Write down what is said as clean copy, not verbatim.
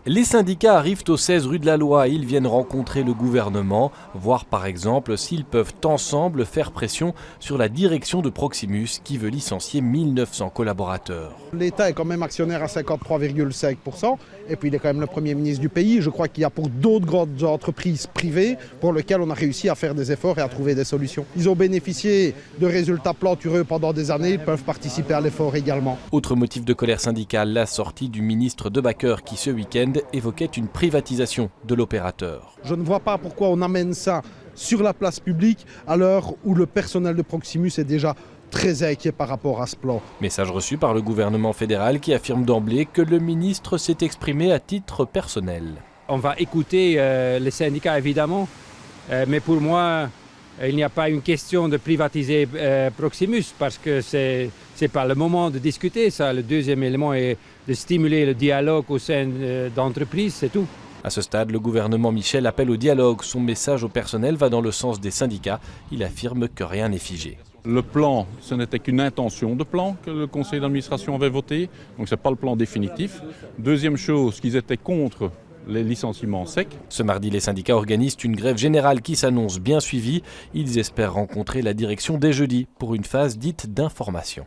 Les syndicats arrivent au 16 rue de la Loi. Ils viennent rencontrer le gouvernement, voir par exemple s'ils peuvent ensemble faire pression sur la direction de Proximus qui veut licencier 1900 collaborateurs. L'État est quand même actionnaire à 53,5% et puis il est quand même le Premier ministre du pays. Je crois qu'il y a pour d'autres grandes entreprises privées pour lesquelles on a réussi à faire des efforts et à trouver des solutions. Ils ont bénéficié de résultats plantureux pendant des années, ils peuvent participer à l'effort également. Autre motif de colère syndicale, la sortie du ministre De Backer qui ce week-end évoquait une privatisation de l'opérateur. Je ne vois pas pourquoi on amène ça sur la place publique à l'heure où le personnel de Proximus est déjà très inquiet par rapport à ce plan. Message reçu par le gouvernement fédéral qui affirme d'emblée que le ministre s'est exprimé à titre personnel. On va écouter les syndicats évidemment, mais pour moi, il n'y a pas une question de privatiser Proximus parce que c'est pas le moment de discuter ça. Le deuxième élément est de stimuler le dialogue au sein d'entreprises, c'est tout. À ce stade, le gouvernement Michel appelle au dialogue. Son message au personnel va dans le sens des syndicats. Il affirme que rien n'est figé. Le plan, ce n'était qu'une intention de plan que le conseil d'administration avait voté, donc ce n'est pas le plan définitif. Deuxième chose, qu'ils étaient contre les licenciements secs. Ce mardi, les syndicats organisent une grève générale qui s'annonce bien suivie. Ils espèrent rencontrer la direction dès jeudi pour une phase dite d'information.